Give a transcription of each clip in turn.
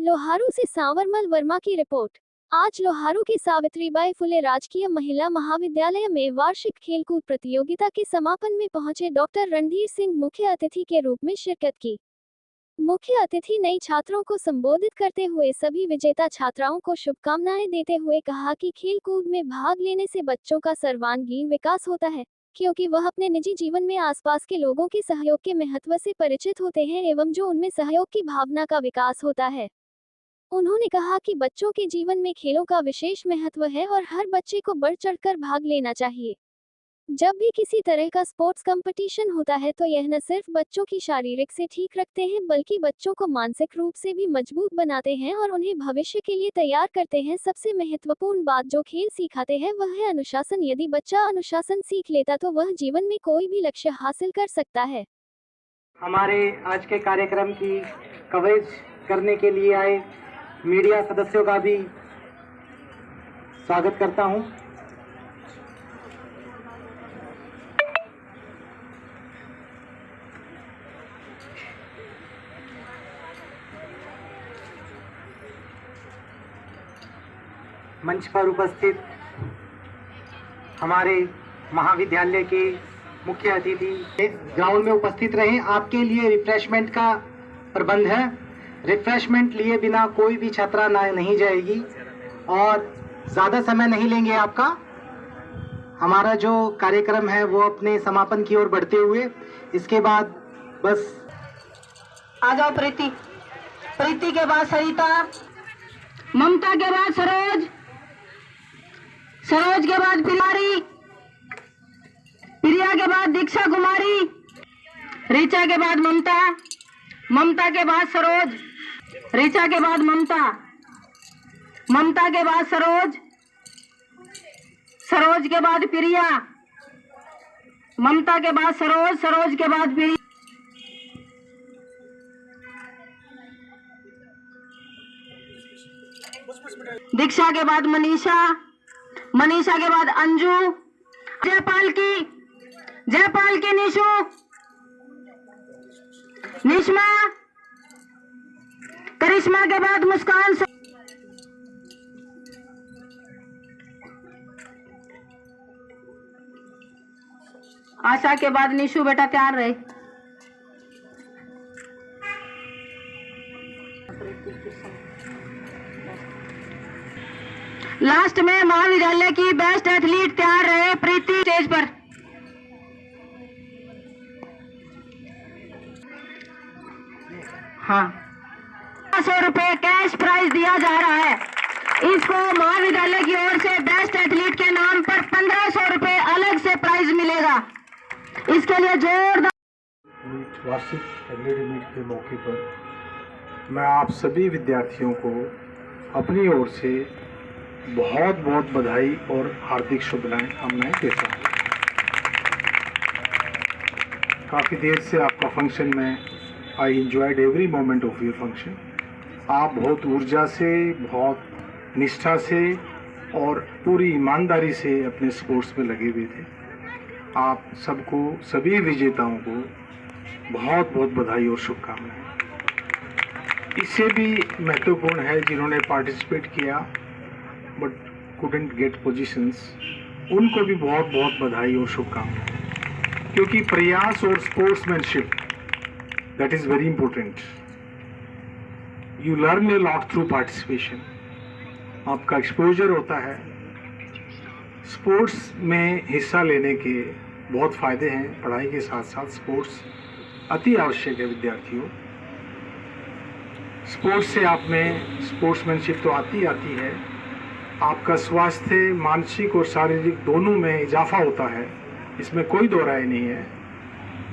लोहारू से सांवरमल वर्मा की रिपोर्ट। आज लोहारू के सावित्रीबाई फुले राजकीय महिला महाविद्यालय में वार्षिक खेलकूद प्रतियोगिता के समापन में पहुंचे डॉक्टर रणधीर सिंह मुख्य अतिथि के रूप में शिरकत की। मुख्य अतिथि नई छात्रों को संबोधित करते हुए सभी विजेता छात्राओं को शुभकामनाएं देते हुए कहा कि खेलकूद में भाग लेने से बच्चों का सर्वांगीण विकास होता है, क्योंकि वह अपने निजी जीवन में आसपास के लोगों के सहयोग के महत्व से परिचित होते हैं एवं जो उनमें सहयोग की भावना का विकास होता है। उन्होंने कहा कि बच्चों के जीवन में खेलों का विशेष महत्व है और हर बच्चे को बढ़ चढ़कर भाग लेना चाहिए। जब भी किसी तरह का स्पोर्ट्स कंपटीशन होता है तो यह न सिर्फ बच्चों की शारीरिक से ठीक रखते हैं बल्कि बच्चों को मानसिक रूप से भी मजबूत बनाते हैं और उन्हें भविष्य के लिए तैयार करते हैं। सबसे महत्वपूर्ण बात जो खेल सिखाते हैं वह है अनुशासन। यदि बच्चा अनुशासन सीख लेता तो वह जीवन में कोई भी लक्ष्य हासिल कर सकता है। हमारे आज के कार्यक्रम की कवरेज करने के लिए आए मीडिया सदस्यों का भी स्वागत करता हूं। मंच पर उपस्थित हमारे महाविद्यालय के मुख्य अतिथि इस ग्राउंड में उपस्थित रहें। आपके लिए रिफ्रेशमेंट का प्रबंध है। रिफ्रेशमेंट लिए बिना कोई भी छात्रा नहीं जाएगी और ज़्यादा समय नहीं लेंगे आपका। हमारा जो कार्यक्रम है वो अपने समापन की ओर बढ़ते हुए इसके बाद बस आ जाओ प्रीति। प्रीति के बाद सरिता, ममता के बाद सरोज, सरोज के बाद प्रियारी, प्रिया के बाद दीक्षा कुमारी, ऋचा के बाद ममता, ममता के बाद सरोज, ऋचा के बाद ममता, ममता के बाद सरोज, सरोज के बाद प्रिया, ममता के बाद सरोज, सरोज के बाद प्रिया, दीक्षा के बाद मनीषा, मनीषा के बाद अंजू, जयपाल की निशु, निष्मा, करिश्मा के बाद मुस्कान, आशा के बाद निशु। बेटा तैयार रहे। लास्ट में महाविद्यालय की बेस्ट एथलीट तैयार रहे। प्रीति स्टेज पर। हाँ, 100 रुपए कैश प्राइज दिया जा रहा है। इसको महाविद्यालय की ओर से बेस्ट एथलीट के नाम पर 1500 रुपए अलग से प्राइज मिलेगा। इसके लिए जोरदार वार्षिक एथलेटिक मीट के मौके पर मैं आप सभी विद्यार्थियों को अपनी ओर से बहुत बहुत बधाई और हार्दिक शुभकामनाएं देता हूँ। काफ़ी देर से आपका फंक्शन में I enjoyed every moment of your function. आप बहुत ऊर्जा से, बहुत निष्ठा से और पूरी ईमानदारी से अपने स्पोर्ट्स में लगे हुए थे। आप सबको, सभी विजेताओं को बहुत बहुत बधाई और शुभकामनाएं। इससे भी महत्वपूर्ण है जिन्होंने पार्टिसिपेट किया बट couldn't get positions, उनको भी बहुत बहुत बधाई और शुभकामनाएं, क्योंकि प्रयास और sportsmanship that is very important. You learn a lot through participation. आपका एक्सपोजर होता है। स्पोर्ट्स में हिस्सा लेने के बहुत फ़ायदे हैं। पढ़ाई के साथ साथ स्पोर्ट्स अति आवश्यक है विद्यार्थियों। स्पोर्ट्स से आप में स्पोर्ट्समैनशिप तो आती है। आपका स्वास्थ्य मानसिक और शारीरिक दोनों में इजाफा होता है, इसमें कोई दो राय नहीं है।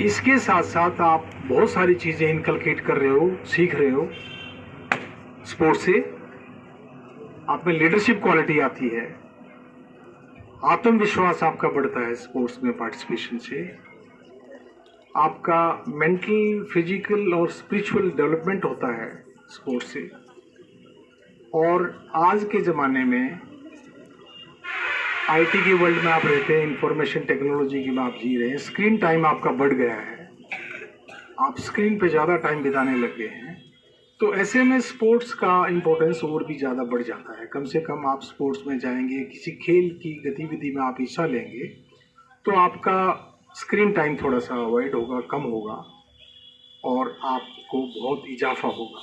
इसके साथ साथ आप बहुत सारी चीज़ें इनकलकेट कर रहे हो, सीख रहे हो। स्पोर्ट्स से आप में लीडरशिप क्वालिटी आती है, आत्मविश्वास आपका बढ़ता है। स्पोर्ट्स में पार्टिसिपेशन से आपका मेंटल, फिजिकल और स्पिरिचुअल डेवलपमेंट होता है स्पोर्ट्स से। और आज के ज़माने में आईटी के वर्ल्ड में आप रहते हैं, इंफॉर्मेशन टेक्नोलॉजी की में आप जी रहे हैं। स्क्रीन टाइम आपका बढ़ गया है, आप स्क्रीन पे ज़्यादा टाइम बिताने लग गए हैं। तो ऐसे में स्पोर्ट्स का इम्पोर्टेंस और भी ज़्यादा बढ़ जाता है। कम से कम आप स्पोर्ट्स में जाएंगे, किसी खेल की गतिविधि में आप हिस्सा लेंगे तो आपका स्क्रीन टाइम थोड़ा सा अवॉइड होगा, कम होगा और आपको बहुत इजाफा होगा।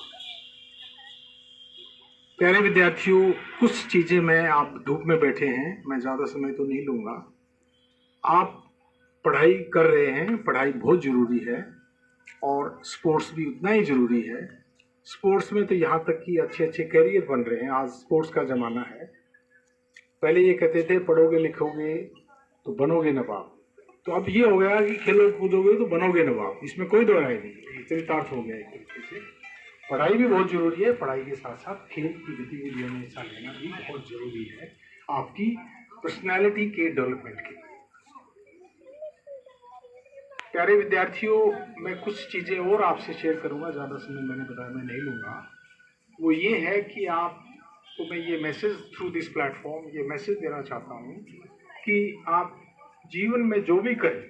प्यारे विद्यार्थियों, कुछ चीज़ें मैं, आप धूप में बैठे हैं, मैं ज़्यादा समय तो नहीं लूँगा। आप पढ़ाई कर रहे हैं, पढ़ाई बहुत ज़रूरी है और स्पोर्ट्स भी उतना ही ज़रूरी है। स्पोर्ट्स में तो यहाँ तक कि अच्छे अच्छे कैरियर बन रहे हैं। आज स्पोर्ट्स का ज़माना है। पहले ये कहते थे पढ़ोगे लिखोगे तो बनोगे नवाब, तो अब ये हो गया कि खेलो कूदोगे तो बनोगे नवाब। इसमें कोई दो राय नहीं, चरितार्थ हो गया एक तरीके से। पढ़ाई भी बहुत ज़रूरी है, पढ़ाई के साथ साथ खेल की गतिविधियों में हिस्सा लेना भी बहुत ज़रूरी है आपकी पर्सनैलिटी के डेवलपमेंट के लिए। प्यारे विद्यार्थियों, मैं कुछ चीज़ें और आपसे शेयर करूंगा, ज़्यादा समय मैंने बताया मैं नहीं लूँगा। वो ये है कि आपको मैं ये मैसेज थ्रू दिस प्लेटफॉर्म ये मैसेज देना चाहता हूँ कि आप जीवन में जो भी करें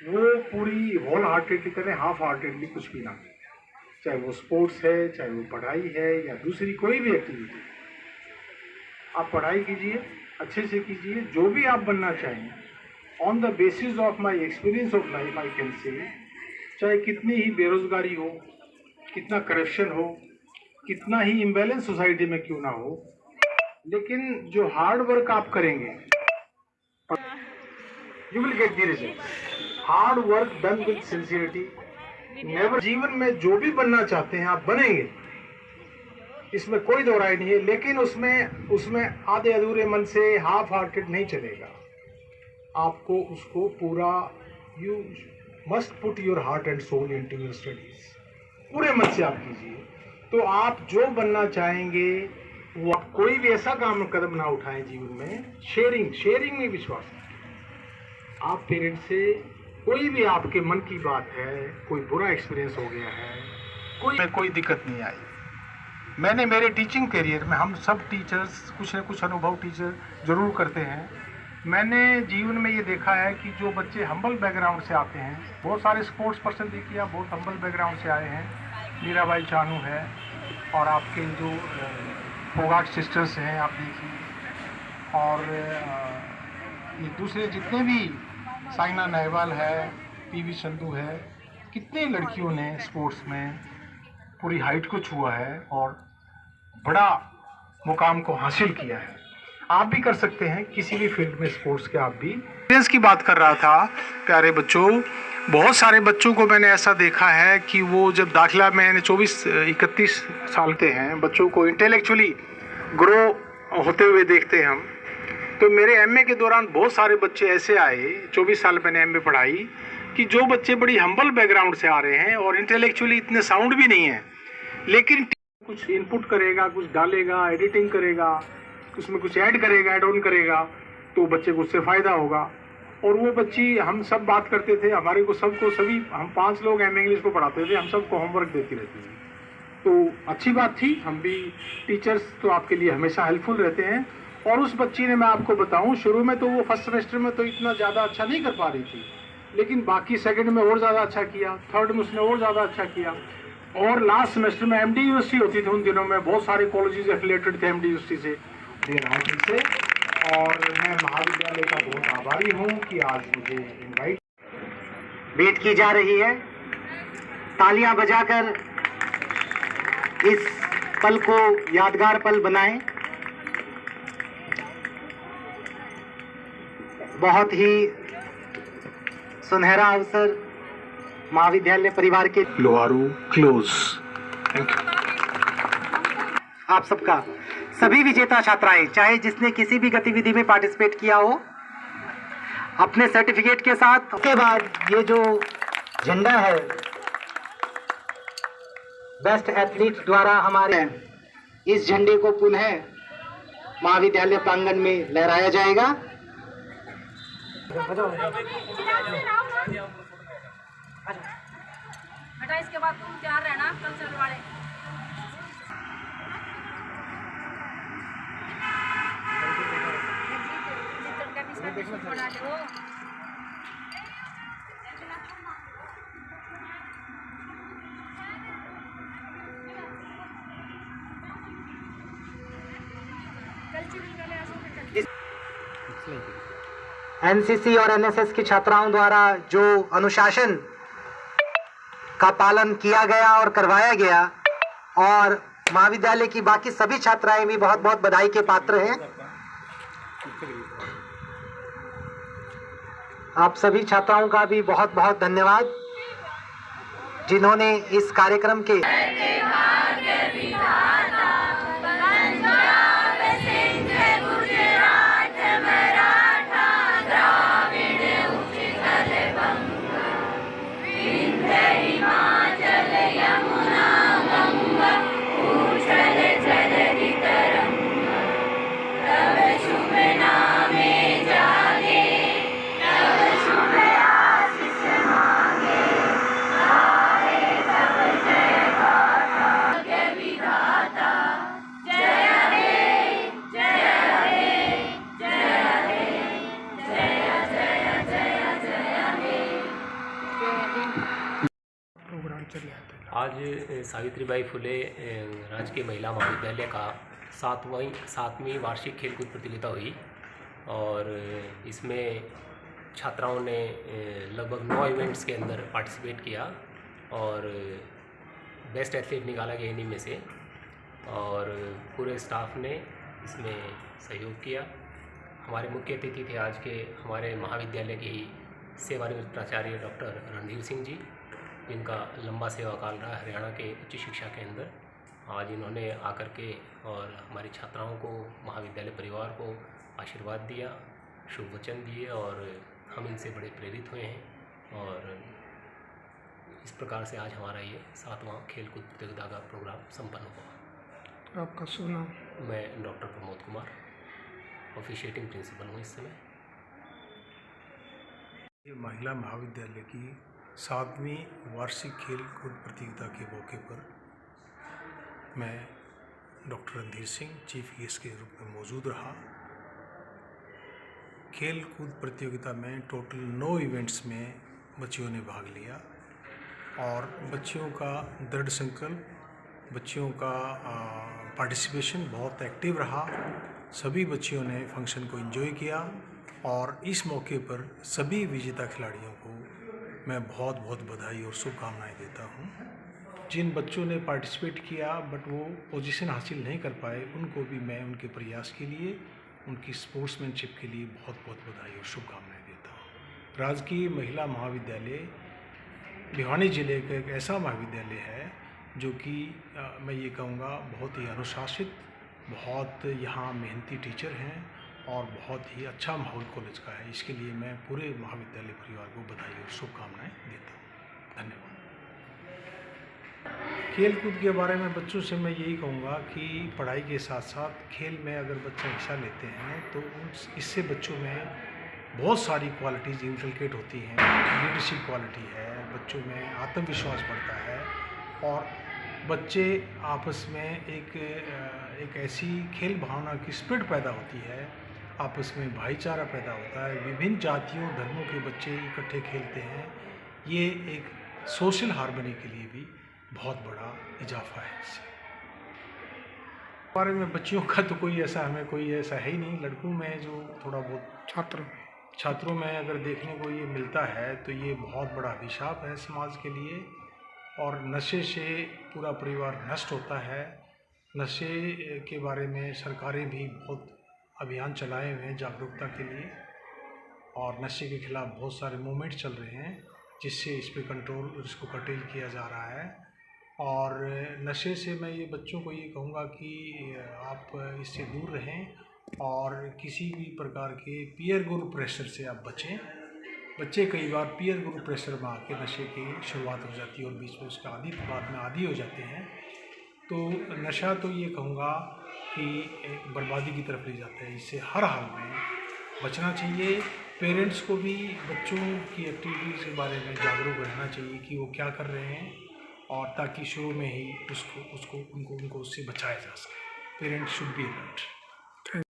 वो पूरी होल हार्टेडली करें, हाफ हार्टेडली कुछ भी ना करें। चाहे वो स्पोर्ट्स है, चाहे वो पढ़ाई है या दूसरी कोई भी एक्टिविटी। आप पढ़ाई कीजिए, अच्छे से कीजिए, जो भी आप बनना चाहें on the basis of my experience of life I can say, चाहे कितनी ही बेरोजगारी हो, कितना करप्शन हो, कितना ही इम्बैलेंस सोसाइटी में क्यों ना हो, लेकिन जो हार्ड वर्क आप करेंगे you will get the result. Hard work done with sincerity never. जीवन में जो भी बनना चाहते हैं आप बनेंगे, इसमें कोई दो राय नहीं है, लेकिन उसमें आधे अधूरे मन से, हाफ हार्टेड नहीं चलेगा। आपको उसको पूरा, you must put your heart and soul into your studies, पूरे मन से आप कीजिए। तो आप जो बनना चाहेंगे वो, आप कोई भी ऐसा काम कदम ना उठाएं जीवन में। शेयरिंग में विश्वास रखें। आप पेरेंट्स से कोई भी आपके मन की बात है, कोई बुरा एक्सपीरियंस हो गया है, कोई दिक्कत नहीं आई। मैंने मेरे टीचिंग करियर में, हम सब टीचर्स कुछ न कुछ अनुभव टीचर जरूर करते हैं। मैंने जीवन में ये देखा है कि जो बच्चे हम्बल बैकग्राउंड से आते हैं, बहुत सारे स्पोर्ट्स पर्सन देखिए आप बहुत हम्बल बैकग्राउंड से आए हैं। मीराबाई चानू है और आपके जो फोगाट सिस्टर्स हैं आप देखिए, और ये दूसरे जितने भी, साइना नेहवाल है, पीवी संधू है, कितने लड़कियों ने स्पोर्ट्स में पूरी हाइट को छुआ है और बड़ा मुकाम को हासिल किया है। आप भी कर सकते हैं किसी भी फील्ड में स्पोर्ट्स के। आप भी एक्सपीरियंस की बात कर रहा था। प्यारे बच्चों, बहुत सारे बच्चों को मैंने ऐसा देखा है कि वो जब दाखिला में 24-31 साल के हैं, बच्चों को इंटेलेक्चुअली ग्रो होते हुए देखते हैं हम। तो मेरे एमए के दौरान बहुत सारे बच्चे ऐसे आए, 24 साल मैंने एमए पढ़ाई, कि जो बच्चे बड़ी हम्बल बैकग्राउंड से आ रहे हैं और इंटेलेक्चुअली इतने साउंड भी नहीं है, लेकिन कुछ इनपुट करेगा, कुछ डालेगा, एडिटिंग करेगा, उसमें कुछ ऐड करेगा, ऐड ऑन करेगा, तो बच्चे को उससे फ़ायदा होगा। और वो बच्ची, हम सब बात करते थे, हमारे को सबको, सभी हम 5 लोग एम इंग्लिश को पढ़ाते थे, हम सबको होमवर्क देती रहती थी। तो अच्छी बात थी, हम भी टीचर्स तो आपके लिए हमेशा हेल्पफुल रहते हैं। और उस बच्ची ने, मैं आपको बताऊं, शुरू में तो वो फर्स्ट सेमेस्टर में तो इतना ज़्यादा अच्छा नहीं कर पा रही थी, लेकिन बाकी सेकंड में और ज़्यादा अच्छा किया, थर्ड में उसने और ज़्यादा अच्छा किया। और लास्ट सेमेस्टर में एमडी यूनिवर्सिटी होती थी उन दिनों में, बहुत सारे कॉलेजेस एफिलेटेड थे एमडी यूनिवर्सिटी से। और मैं महाविद्यालय का बहुत आभारी हूँ कि आज मुझे इनवाइट वेट की जा रही है। तालियां बजाकर इस पल को यादगार पल बनाएं। बहुत ही सुनहरा अवसर महाविद्यालय परिवार के। लोहारू क्लोज। Thank you. आप सबका, सभी विजेता छात्राएं, चाहे जिसने किसी भी गतिविधि में पार्टिसिपेट किया हो, अपने सर्टिफिकेट के साथ। उसके बाद ये जो झंडा है बेस्ट एथलीट द्वारा हमारे, इस झंडे को पुनः महाविद्यालय प्रांगण में लहराया जाएगा। बेटा इसके बाद तुम तैयार रहना कल्चर वाले। बना दो। एनसीसी और एनएसएस की छात्राओं द्वारा जो अनुशासन का पालन किया गया और करवाया गया, और महाविद्यालय की बाकी सभी छात्राएं भी बहुत बहुत बधाई के पात्र हैं। आप सभी छात्राओं का भी बहुत बहुत धन्यवाद जिन्होंने इस कार्यक्रम के आज सावित्रीबाई फुले राजकीय महिला महाविद्यालय का सातवीं वार्षिक खेलकूद प्रतियोगिता हुई और इसमें छात्राओं ने लगभग 9 इवेंट्स के अंदर पार्टिसिपेट किया और बेस्ट एथलीट निकाला गया इन्हीं में से, और पूरे स्टाफ ने इसमें सहयोग किया। हमारे मुख्य अतिथि थे आज के हमारे महाविद्यालय के ही सेवानिवृत्त प्राचार्य डॉक्टर रणधीर सिंह जी, जिनका लंबा सेवा काल रहा हरियाणा के उच्च शिक्षा के अंदर। आज इन्होंने आकर के और हमारी छात्राओं को, महाविद्यालय परिवार को आशीर्वाद दिया, शुभ वचन दिए और हम इनसे बड़े प्रेरित हुए हैं। और इस प्रकार से आज हमारा ये 7वां खेलकूद प्रतियोगिता का प्रोग्राम संपन्न हुआ। आपका शुभ नाम? मैं doctor Pramod Kumar, officiating principal हूँ इस समय। ये महिला महाविद्यालय की 7वीं वार्षिक खेल कूद प्रतियोगिता के मौके पर मैं doctor Randhir Singh chief guest के रूप में मौजूद रहा। खेल कूद प्रतियोगिता में टोटल 9 इवेंट्स में बच्चियों ने भाग लिया और बच्चियों का दृढ़ संकल्प, बच्चियों का पार्टिसिपेशन बहुत एक्टिव रहा। सभी बच्चियों ने फंक्शन को एंजॉय किया और इस मौके पर सभी विजेता खिलाड़ियों को मैं बहुत बहुत बधाई और शुभकामनाएं देता हूं। जिन बच्चों ने पार्टिसिपेट किया बट वो पोजीशन हासिल नहीं कर पाए, उनको भी मैं उनके प्रयास के लिए, उनकी स्पोर्ट्समैनशिप के लिए बहुत बहुत बधाई और शुभकामनाएं देता हूं। राजकीय महिला महाविद्यालय भिवानी जिले का एक ऐसा महाविद्यालय है जो कि मैं ये कहूँगा बहुत ही अनुशासित, बहुत यहाँ मेहनती टीचर हैं और बहुत ही अच्छा माहौल कॉलेज का है। इसके लिए मैं पूरे महाविद्यालय परिवार को बधाई और शुभकामनाएं देता हूँ। धन्यवाद। खेल कूद के बारे में बच्चों से मैं यही कहूँगा कि पढ़ाई के साथ साथ खेल में अगर बच्चे हिस्सा लेते हैं तो इससे बच्चों में बहुत सारी क्वालिटीज़ इनकलकेट होती हैं। लीडरशिप क्वालिटी है, बच्चों में आत्मविश्वास बढ़ता है और बच्चे आपस में एक ऐसी खेल भावना की स्पिरिट पैदा होती है, आपस में भाईचारा पैदा होता है। विभिन्न जातियों धर्मों के बच्चे इकट्ठे खेलते हैं। ये एक सोशल हार्मनी के लिए भी बहुत बड़ा इजाफा है। इससे बारे में बच्चियों का तो कोई ऐसा है ही नहीं। लड़कों में जो थोड़ा बहुत छात्रों में अगर देखने को ये मिलता है तो ये बहुत बड़ा अभिशाप है समाज के लिए, और नशे से पूरा परिवार नष्ट होता है। नशे के बारे में सरकारें भी बहुत अभियान चलाए हुए हैं जागरूकता के लिए, और नशे के खिलाफ बहुत सारे मूवमेंट चल रहे हैं जिससे इस पर कंट्रोल, इसको कर्टेल किया जा रहा है। और नशे से मैं ये बच्चों को ये कहूँगा कि आप इससे दूर रहें और किसी भी प्रकार के पीयर ग्रुप प्रेशर से आप बचें। बच्चे कई बार पीयर ग्रुप प्रेशर में आके नशे की शुरुआत हो जाती है और बीच में उसका बाद में आदी हो जाते हैं। तो नशा तो ये कहूँगा कि एक बर्बादी की तरफ ले जाता है। इससे हर हाल में बचना चाहिए। पेरेंट्स को भी बच्चों की एक्टिविटीज़ के बारे में जागरूक रहना चाहिए कि वो क्या कर रहे हैं, और ताकि शुरू में ही उनको उससे बचाया जा सके। Parents should be alert.